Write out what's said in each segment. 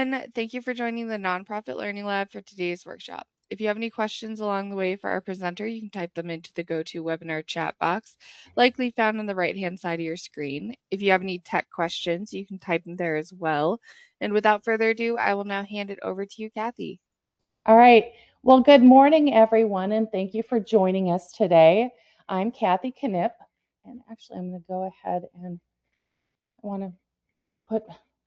everyone. Thank you for joining the Nonprofit Learning Lab for today's workshop. If you have any questions along the way for our presenter, you can type them into the GoToWebinar chat box, likely found on the right-hand side of your screen. If you have any tech questions, you can type them there as well. And without further ado, I will now hand it over to you, Kathy. All right. Well, good morning, everyone, and thank you for joining us today. I'm Kathy Knipp, and actually, I'm going to go ahead and I want to put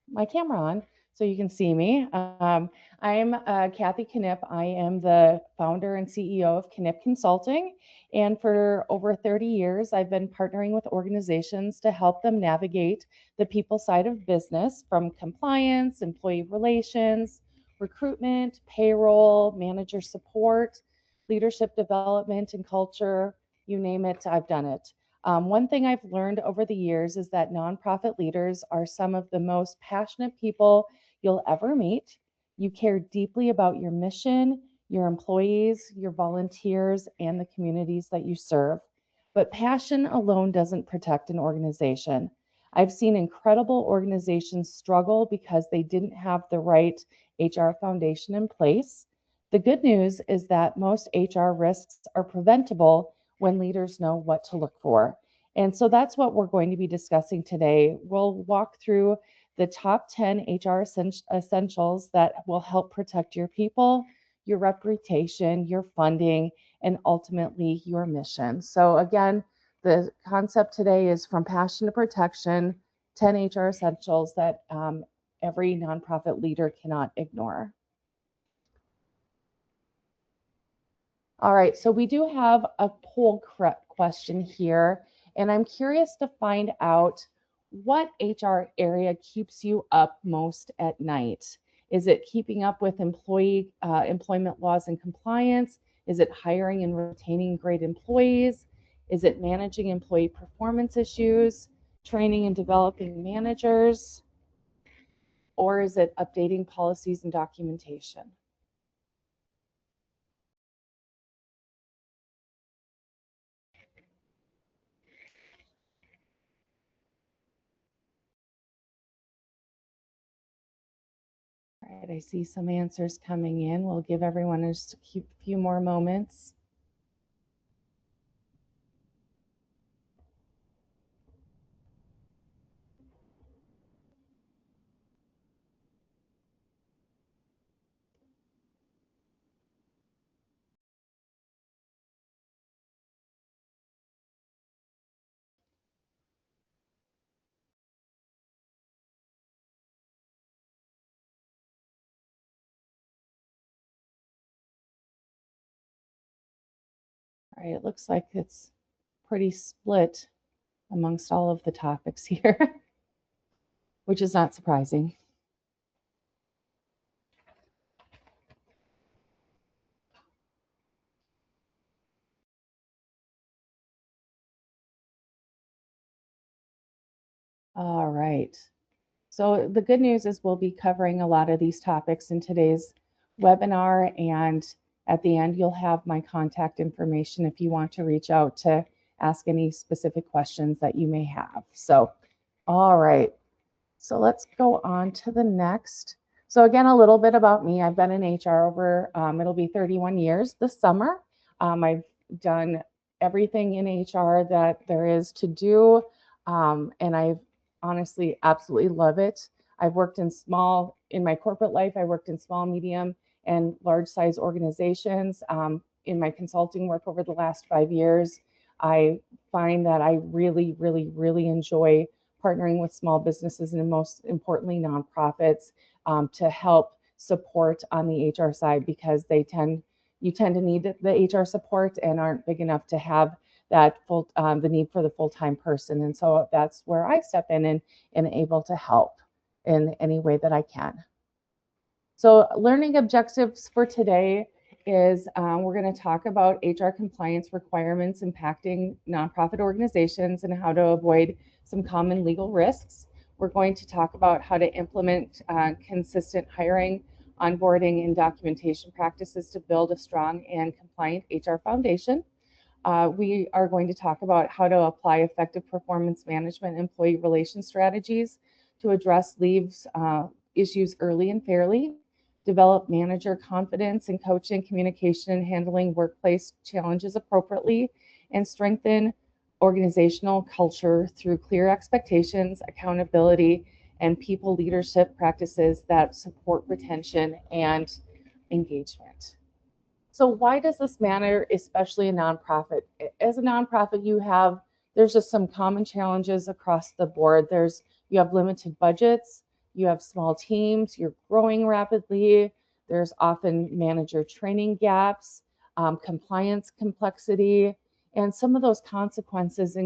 my camera on so you can see me. I'm Kathy Knipp. I am the founder and CEO of Knipp Consulting, and for over 30 years, I've been partnering with organizations to help them navigate the people side of business, from compliance, employee relations, recruitment, payroll, manager support, leadership development and culture. You name it, I've done it. One thing I've learned over the years is that nonprofit leaders are some of the most passionate people you'll ever meet. You care deeply about your mission, your employees, your volunteers, and the communities that you serve. But passion alone doesn't protect an organization. I've seen incredible organizations struggle because they didn't have the right HR foundation in place. The good news is that most HR risks are preventable when leaders know what to look for. And so that's what we're going to be discussing today. We'll walk through the top 10 HR essentials that will help protect your people, your reputation, your funding, and ultimately your mission. So, again, the concept today is from passion to protection, 10 HR essentials that every nonprofit leader cannot ignore. All right, so we do have a poll question here, and I'm curious to find out what HR area keeps you up most at night. Is it keeping up with employment laws and compliance? Is it hiring and retaining great employees? Is it managing employee performance issues, training and developing managers? Or is it updating policies and documentation? All right, I see some answers coming in. We'll give everyone just a few more moments. All right, it looks like it's pretty split amongst all of the topics here, which is not surprising. All right. So the good news is we'll be covering a lot of these topics in today's webinar, and at the end you'll have my contact information if you want to reach out to ask any specific questions that you may have. So, all right. So let's go on to the next. So again, a little bit about me. I've been in HR over, it'll be 31 years this summer. I've done everything in HR that there is to do, and I honestly absolutely love it. I've worked in my corporate life, I worked in small, medium, and large size organizations. In my consulting work over the last 5 years, I find that I really, really, really enjoy partnering with small businesses and most importantly nonprofits to help support on the HR side, because you tend to need the HR support and aren't big enough to have that the need for the full-time person. And so that's where I step in and able to help in any way that I can. So learning objectives for today is we're going to talk about HR compliance requirements impacting nonprofit organizations and how to avoid some common legal risks. We're going to talk about how to implement consistent hiring, onboarding, and documentation practices to build a strong and compliant HR foundation. We are going to talk about how to apply effective performance management employee relation strategies to address leaves, issues early and fairly, develop manager confidence and coaching, communication, and handling workplace challenges appropriately, and strengthen organizational culture through clear expectations, accountability, and people leadership practices that support retention and engagement. So why does this matter, especially a nonprofit? As a nonprofit, there's just some common challenges across the board. You have limited budgets, you have small teams, you're growing rapidly. There's often manager training gaps, compliance complexity, and some of those consequences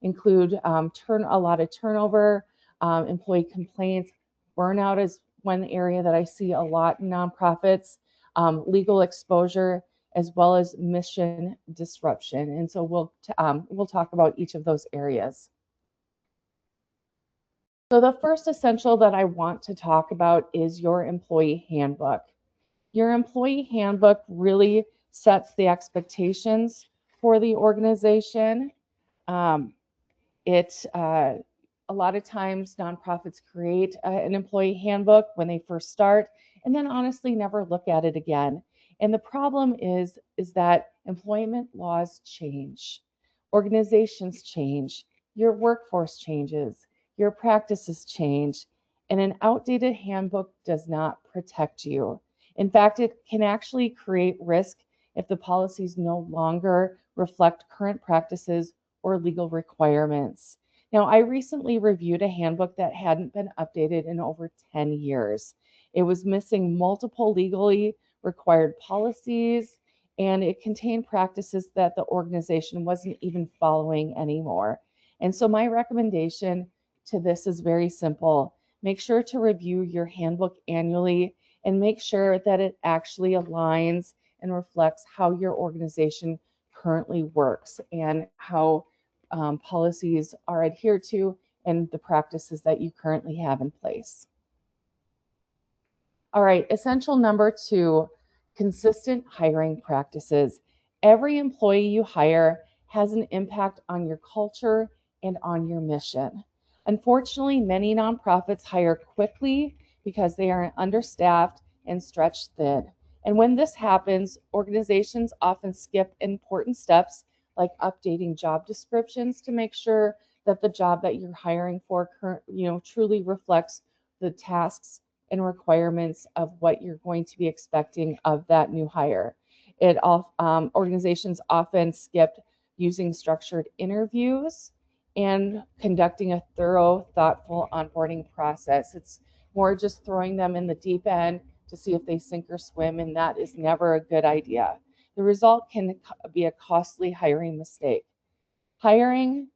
include a lot of turnover, employee complaints, burnout is one area that I see a lot in nonprofits, legal exposure, as well as mission disruption. And so we'll talk about each of those areas. So the first essential that I want to talk about is your employee handbook. Your employee handbook really sets the expectations for the organization. Um, It A lot of times nonprofits create an employee handbook when they first start, and then honestly never look at it again. And the problem is that employment laws change, organizations change, your workforce changes, your practices change, and an outdated handbook does not protect you. In fact, it can actually create risk if the policies no longer reflect current practices or legal requirements. Now, I recently reviewed a handbook that hadn't been updated in over 10 years. It was missing multiple legally required policies, and it contained practices that the organization wasn't even following anymore. And so, my recommendation to this is very simple. Make sure to review your handbook annually and make sure that it actually aligns and reflects how your organization currently works and how policies are adhered to and the practices that you currently have in place. All right, essential number 2, consistent hiring practices. Every employee you hire has an impact on your culture and on your mission. Unfortunately, many nonprofits hire quickly because they are understaffed and stretched thin. And when this happens, organizations often skip important steps like updating job descriptions to make sure that the job that you're hiring for truly reflects the tasks and requirements of what you're going to be expecting of that new hire. Organizations often skip using structured interviews and conducting a thorough, thoughtful onboarding process. It's more just throwing them in the deep end to see if they sink or swim, and that is never a good idea. The result can be a costly hiring mistake. Hiring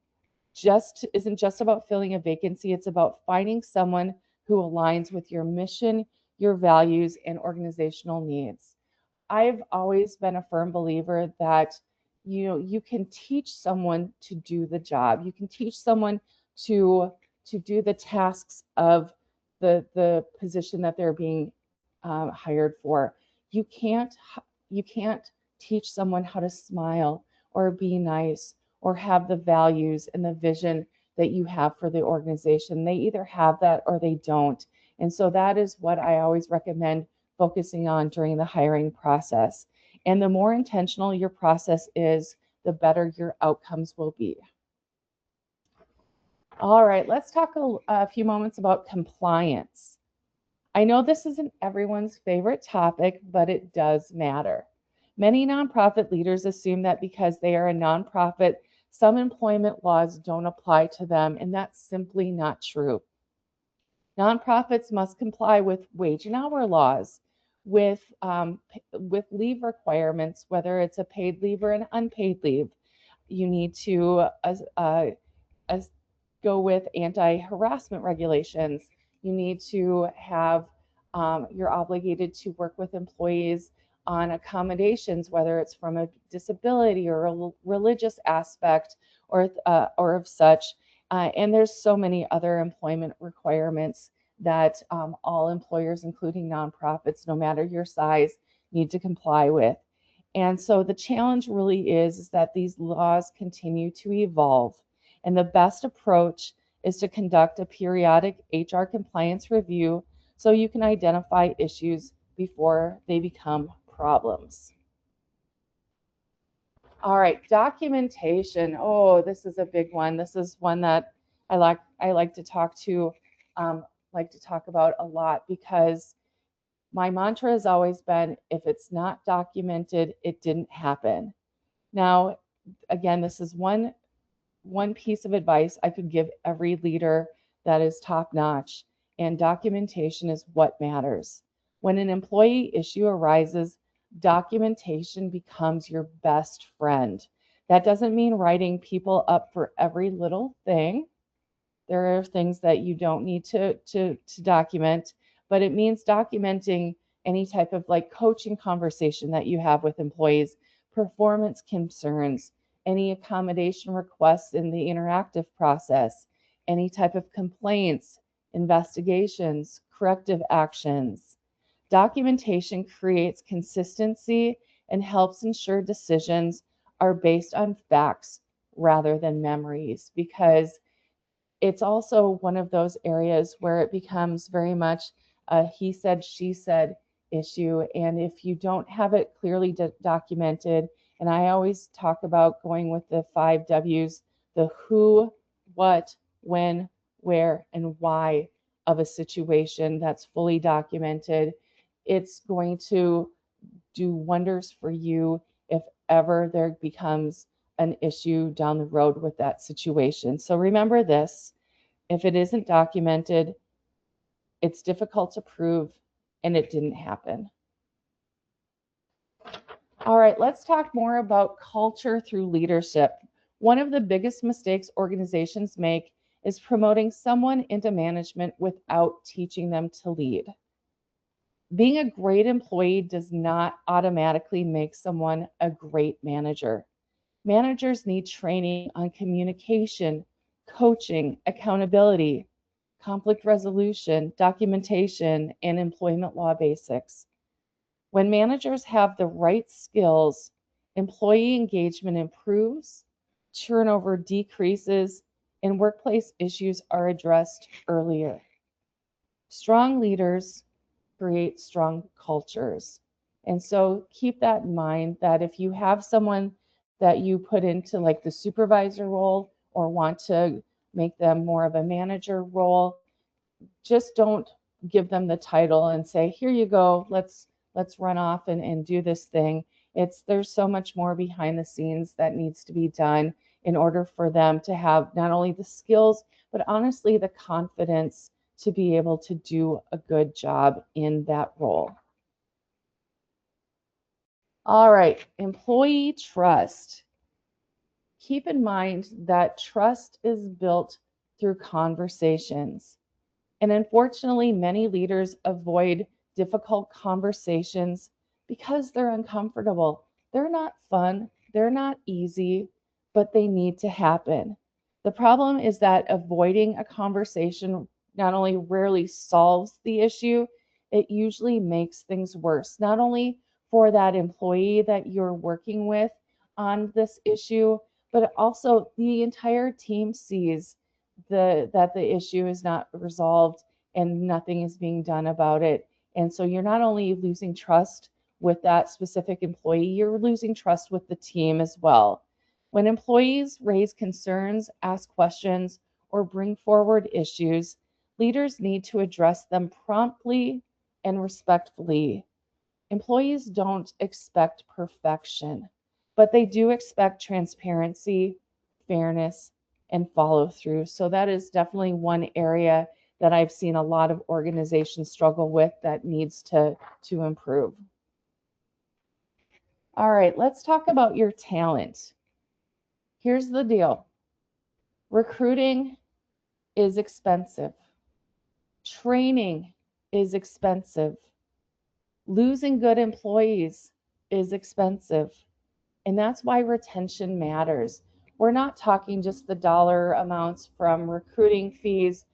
just isn't just about filling a vacancy, it's about finding someone who aligns with your mission, your values, and organizational needs. I've always been a firm believer that you can teach someone to do the job. You can teach someone to do the tasks of the position that they're being hired for. You can't you can't teach someone how to smile or be nice or have the values and the vision that you have for the organization. They either have that or they don't. And so that is what I always recommend focusing on during the hiring process. And the more intentional your process is, the better your outcomes will be. All right, let's talk a few moments about compliance. I know this isn't everyone's favorite topic, but it does matter. Many nonprofit leaders assume that because they are a nonprofit, some employment laws don't apply to them, and that's simply not true. Nonprofits must comply with wage and hour laws, with leave requirements, whether it's a paid leave or an unpaid leave. You need to as go with anti-harassment regulations. You need to have, you're obligated to work with employees on accommodations, whether it's from a disability or a religious aspect or of such. And there's so many other employment requirements that all employers, including nonprofits, no matter your size, need to comply with. And so the challenge really is that these laws continue to evolve. And the best approach is to conduct a periodic HR compliance review so you can identify issues before they become problems. All right, documentation. Oh, this is a big one. This is one that I like to talk to like to talk about a lot because my mantra has always been if it's not documented, it didn't happen. Now, again, this is one piece of advice I could give every leader that is top notch, and documentation is what matters. When an employee issue arises, documentation becomes your best friend. That doesn't mean writing people up for every little thing. There are things that you don't need to document, but it means documenting any type of like coaching conversation that you have with employees, performance concerns, any accommodation requests in the interactive process, any type of complaints, investigations, corrective actions. Documentation creates consistency and helps ensure decisions are based on facts rather than memories, because it's also one of those areas where it becomes very much a he said, she said issue. And if you don't have it clearly documented, and I always talk about going with the 5 W's, the who, what, when, where, and why of a situation that's fully documented, it's going to do wonders for you if ever there becomes an issue down the road with that situation. So remember this: if it isn't documented, it's difficult to prove and it didn't happen. All right, let's talk more about culture through leadership. One of the biggest mistakes organizations make is promoting someone into management without teaching them to lead. Being a great employee does not automatically make someone a great manager. Managers need training on communication, coaching, accountability, conflict resolution, documentation, and employment law basics. When managers have the right skills, employee engagement improves, turnover decreases, and workplace issues are addressed earlier. Strong leaders create strong cultures. And so keep that in mind, that if you have someone that you put into like the supervisor role or want to make them more of a manager role, just don't give them the title and say, here you go, let's run off and do this thing. It's There's so much more behind the scenes that needs to be done in order for them to have not only the skills, but honestly the confidence to be able to do a good job in that role. All right, employee trust. Keep in mind that trust is built through conversations. And unfortunately, many leaders avoid difficult conversations because they're uncomfortable. They're not fun, they're not easy, but they need to happen. The problem is that avoiding a conversation not only rarely solves the issue, it usually makes things worse, not only for that employee that you're working with on this issue, but also the entire team sees that the issue is not resolved and nothing is being done about it. And so you're not only losing trust with that specific employee, you're losing trust with the team as well. When employees raise concerns, ask questions, or bring forward issues, leaders need to address them promptly and respectfully. Employees don't expect perfection, but they do expect transparency, fairness, and follow through. So that is definitely one area that I've seen a lot of organizations struggle with that needs to improve. All right, let's talk about your talent. Here's the deal. Recruiting is expensive. Training is expensive. Losing good employees is expensive. And that's why retention matters. We're not talking just the dollar amounts from recruiting fees,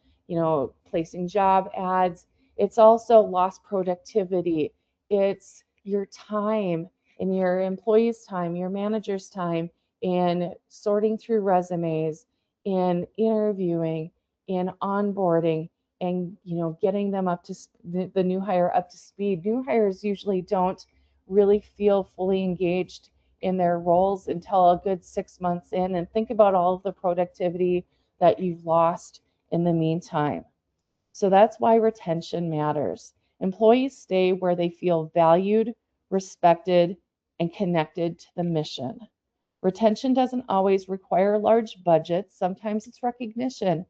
placing job ads. It's also lost productivity. It's your time and your employees' time, your manager's time in sorting through resumes, in interviewing, in onboarding. and getting them up to the new hire up to speed. New hires usually don't really feel fully engaged in their roles until a good 6 months in, and think about all of the productivity that you've lost in the meantime. So that's why retention matters. Employees stay where they feel valued, respected, and connected to the mission. Retention doesn't always require large budgets. Sometimes it's recognition.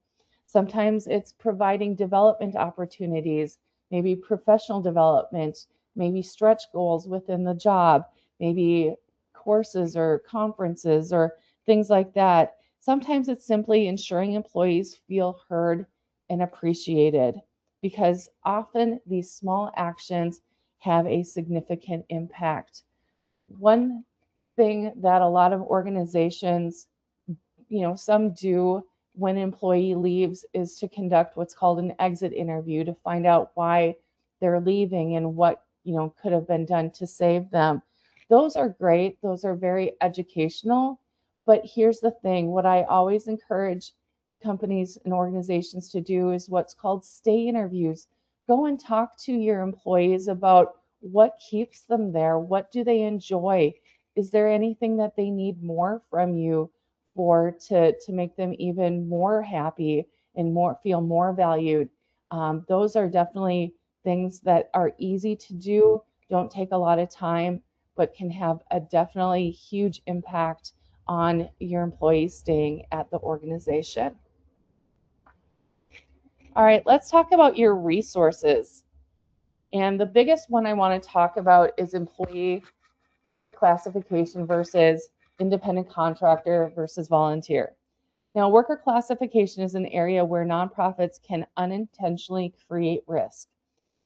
Sometimes it's providing development opportunities, maybe professional development, maybe stretch goals within the job, maybe courses or conferences or things like that. Sometimes it's simply ensuring employees feel heard and appreciated, because often these small actions have a significant impact. One thing that a lot of organizations, some do when an employee leaves, is to conduct what's called an exit interview to find out why they're leaving and what, could have been done to save them. Those are great. Those are very educational. But here's the thing, what I always encourage companies and organizations to do is what's called stay interviews. Go and talk to your employees about what keeps them there. What do they enjoy? Is there anything that they need more from you for to make them even more happy and more feel more valued? Those are definitely things that are easy to do, don't take a lot of time, but can have a definitely huge impact on your employees staying at the organization. All right, let's talk about your resources. And the biggest one I want to talk about is employee classification versus independent contractor versus volunteer. Now, worker classification is an area where nonprofits can unintentionally create risk.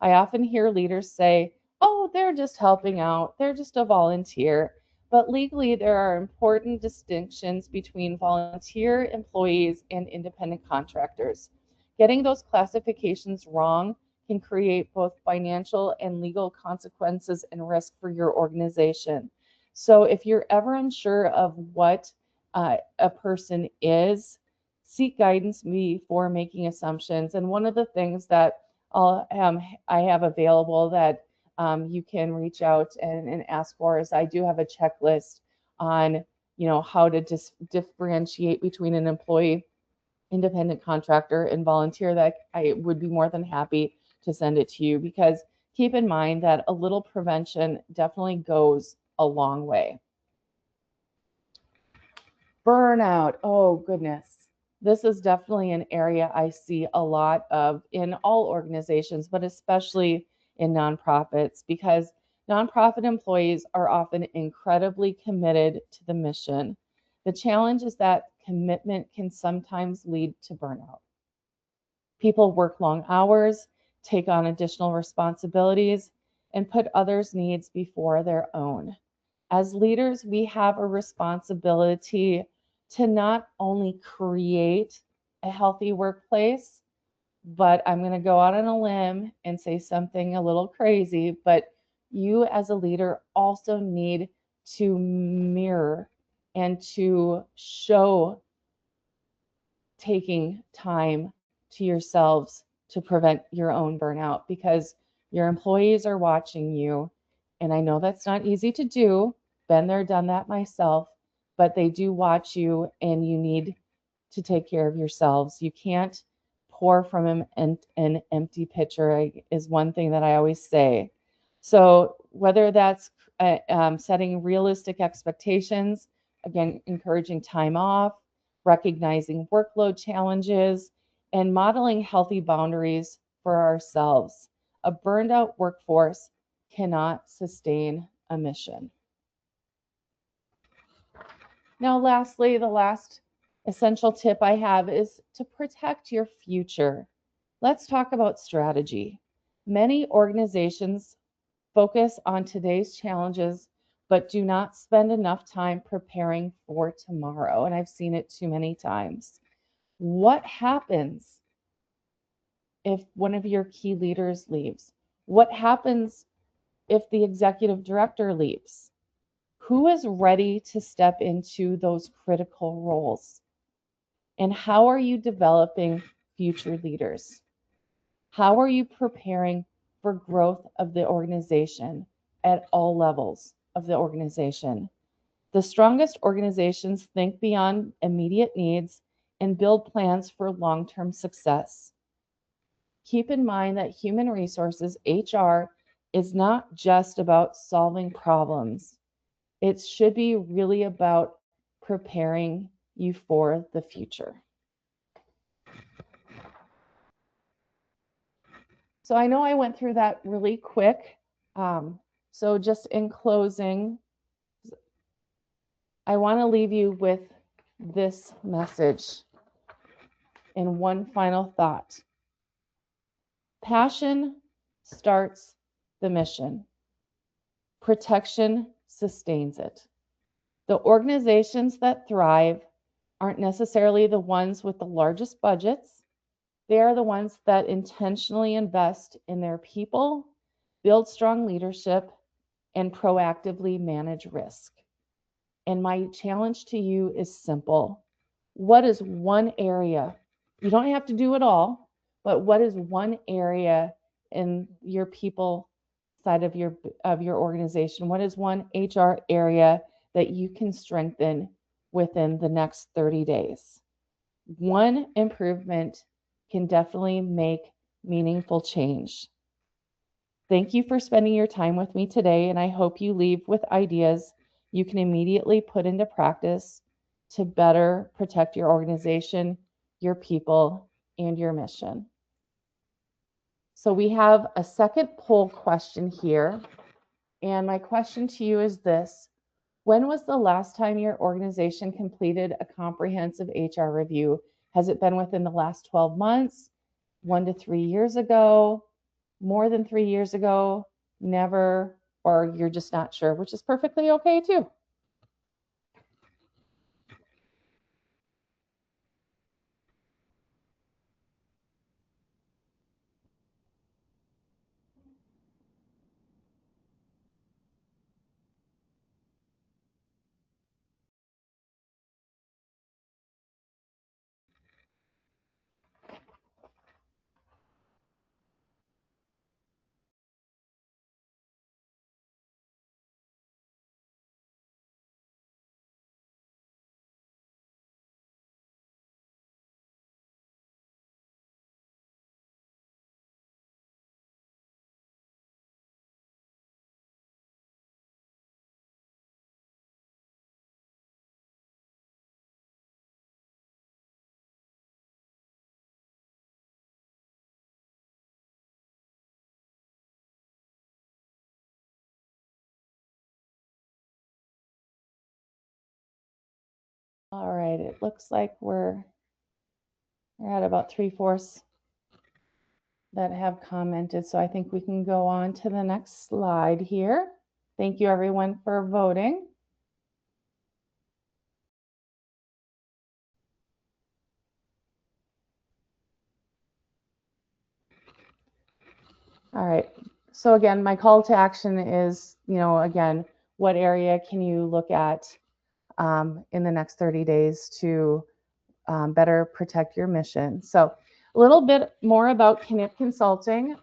I often hear leaders say, oh, they're just helping out, they're just a volunteer. But legally, there are important distinctions between volunteer employees and independent contractors. Getting those classifications wrong can create both financial and legal consequences and risk for your organization. So if you're ever unsure of what a person is, seek guidance before making assumptions. And one of the things that I have available that you can reach out and ask for is I do have a checklist on how to differentiate between an employee, independent contractor, and volunteer that I would be more than happy to send it to you, because keep in mind that a little prevention definitely goes a long way. Burnout. Oh, goodness. This is definitely an area I see a lot of in all organizations, but especially in nonprofits, because nonprofit employees are often incredibly committed to the mission. The challenge is that commitment can sometimes lead to burnout. People work long hours, take on additional responsibilities, and put others' needs before their own. As leaders, we have a responsibility to not only create a healthy workplace, but I'm going to go out on a limb and say something a little crazy, but you as a leader also need to mirror and to show taking time to yourselves to prevent your own burnout, because your employees are watching you. And I know that's not easy to do. Been there, done that myself, but they do watch you and you need to take care of yourselves. You can't pour from an empty pitcher, is one thing that I always say. So whether that's setting realistic expectations, again, encouraging time off, recognizing workload challenges, and modeling healthy boundaries for ourselves. A burned out workforce cannot sustain a mission. Now, lastly, the last essential tip I have is to protect your future. Let's talk about strategy. Many organizations focus on today's challenges, but do not spend enough time preparing for tomorrow. And I've seen it too many times. What happens if one of your key leaders leaves? What happens if the executive director leaves? Who is ready to step into those critical roles? And how are you developing future leaders? How are you preparing for growth of the organization at all levels of the organization? The strongest organizations think beyond immediate needs and build plans for long-term success. Keep in mind that human resources, HR, is not just about solving problems. It should be really about preparing you for the future. So I know I went through that really quick. So just in closing, I want to leave you with this message and one final thought. Passion starts the mission. Protection sustains it. The organizations that thrive aren't necessarily the ones with the largest budgets. They are the ones that intentionally invest in their people, build strong leadership, and proactively manage risk. And my challenge to you is simple. What is one area? You don't have to do it all, but what is one area in your people side of your organization? What is one HR area that you can strengthen within the next 30 days? One improvement can definitely make meaningful change. Thank you for spending your time with me today, and I hope you leave with ideas you can immediately put into practice to better protect your organization, your people, and your mission. So we have a second poll question here, and my question to you is this: when was the last time your organization completed a comprehensive HR review? Has it been within the last 12 months, 1 to 3 years ago, more than 3 years ago, never, or you're just not sure, which is perfectly okay too. All right, it looks like we're at about 3/4 that have commented, so I think we can go on to the next slide here. Thank you everyone for voting. All right, so again, my call to action is, again, what area can you look at in the next 30 days to better protect your mission? So a little bit more about Knipp Consulting.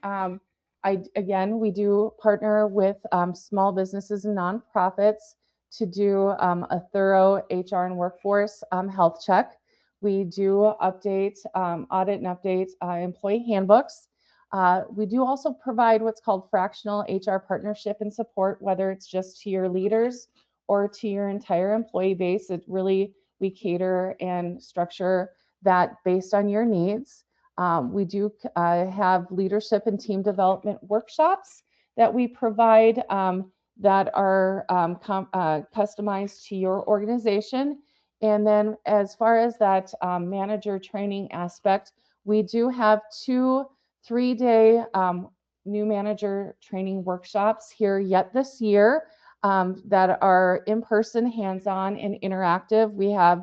Again, we do partner with small businesses and nonprofits to do a thorough HR and workforce health check. We do update, audit and update employee handbooks. We do also provide what's called fractional HR partnership and support, whether it's just to your leaders or to your entire employee base. It really, we cater and structure that based on your needs. We do have leadership and team development workshops that we provide that are customized to your organization. And then as far as that manager training aspect, we do have 2 3-day new manager training workshops here yet this year that are in-person, hands-on, and interactive. We have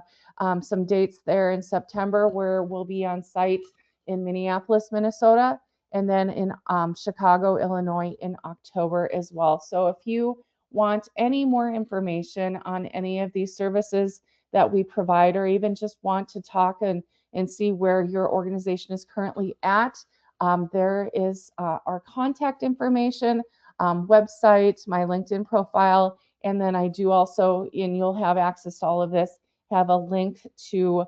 some dates there in September where we'll be on site in Minneapolis, Minnesota, and then in Chicago, Illinois in October as well. So if you want any more information on any of these services that we provide, or even just want to talk and see where your organization is currently at, There is our contact information, website, my LinkedIn profile, and then I do also, and you'll have access to all of this, have a link to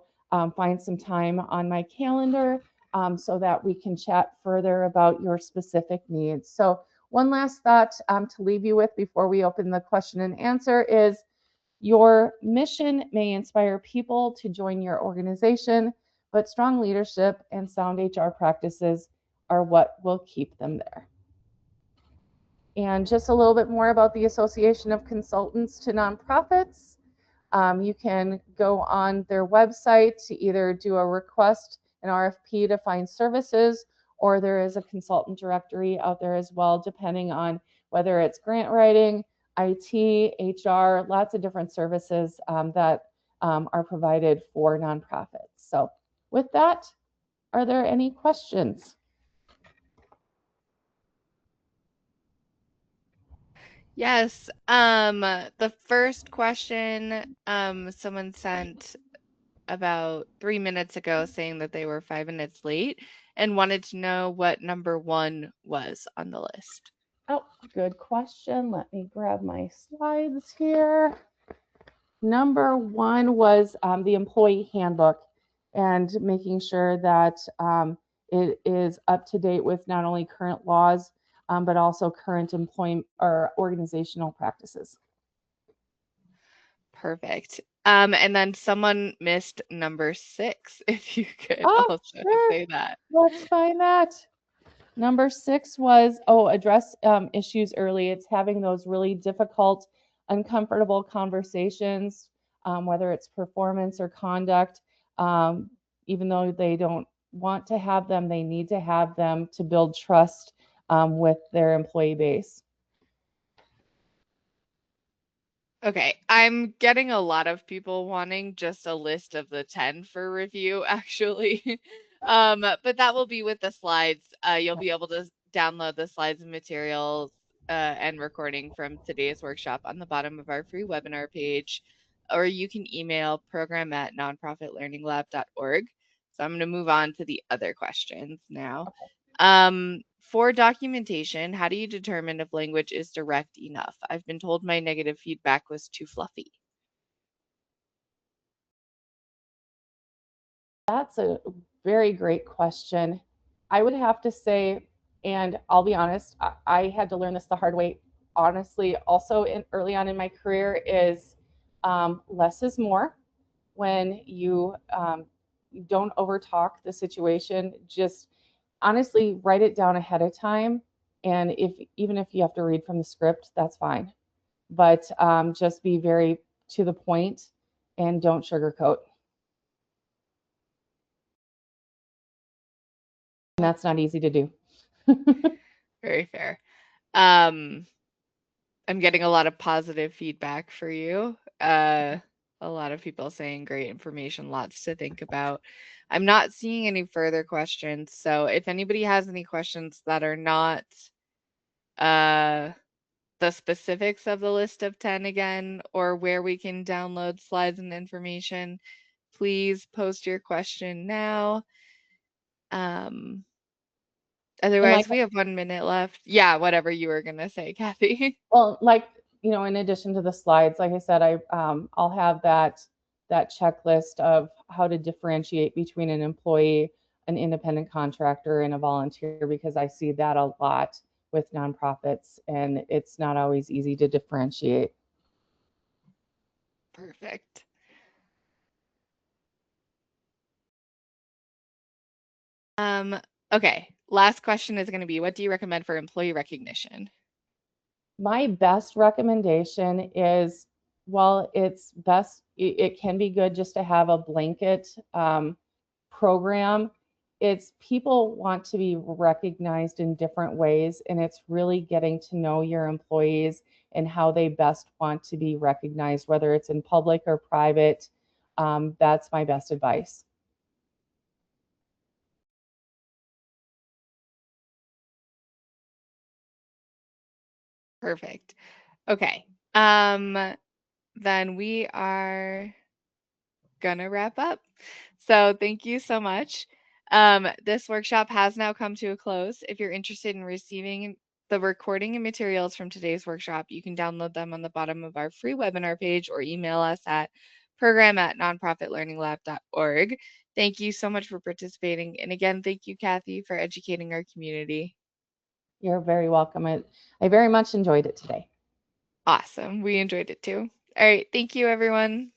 find some time on my calendar so that we can chat further about your specific needs. So one last thought to leave you with before we open the question and answer is your mission may inspire people to join your organization, but strong leadership and sound HR practices are what will keep them there. And just a little bit more about the Association of Consultants to Nonprofits. You can go on their website to either do a request, an RFP to find services, or there is a consultant directory out there as well, depending on whether it's grant writing, IT, HR, lots of different services that are provided for nonprofits. So with that, are there any questions? Yes. The first question, someone sent about 3 minutes ago saying that they were 5 minutes late and wanted to know what number one was on the list. Oh, good question. Let me grab my slides here. Number one was the employee handbook and making sure that it is up to date with not only current laws, but also current employment or organizational practices. Perfect. And then someone missed number 6, if you could Oh, also sure. say that. Let's find that. Number 6 was, address issues early. It's having those really difficult, uncomfortable conversations, whether it's performance or conduct. Um, Even though they don't want to have them, they need to have them to build trust with their employee base. Okay, I'm getting a lot of people wanting just a list of the 10 for review, actually. But that will be with the slides. You'll be able to download the slides and materials and recording from today's workshop on the bottom of our free webinar page, or you can email program@nonprofitlearninglab.org. So I'm going to move on to the other questions now. For documentation, how do you determine if language is direct enough? I've been told my negative feedback was too fluffy. That's a very great question. I would have to say, and I'll be honest, I had to learn this the hard way. Honestly, also early on in my career, is less is more. When you don't overtalk the situation, just honestly write it down ahead of time. And if even if you have to read from the script, that's fine. But just be very to the point and don't sugarcoat. And that's not easy to do. Very fair. Um, I'm getting a lot of positive feedback for you. A lot of people saying great information, lots to think about. I'm not seeing any further questions. So if anybody has any questions that are not uh, the specifics of the list of 10 again, or where we can download slides and information, please post your question now. Um, And like Otherwise, we have 1 minute left. Yeah, whatever you were gonna say, Kathy. Well, in addition to the slides, like I said, I'll have that checklist of how to differentiate between an employee, an independent contractor, and a volunteer, because I see that a lot with nonprofits, and it's not always easy to differentiate. Perfect. Um, okay. Last question is gonna be, what do you recommend for employee recognition? My best recommendation is, well, it can be good just to have a blanket program. It's people want to be recognized in different ways, and it's really getting to know your employees and how they best want to be recognized, whether it's in public or private. That's my best advice. Perfect. Okay. Then we are gonna wrap up. So thank you so much. This workshop has now come to a close. If you're interested in receiving the recording and materials from today's workshop, you can download them on the bottom of our free webinar page or email us at program@nonprofitlearninglab.org. Thank you so much for participating. And again, thank you, Kathy, for educating our community. You're very welcome. I very much enjoyed it today. Awesome. We enjoyed it too. All right. Thank you, everyone.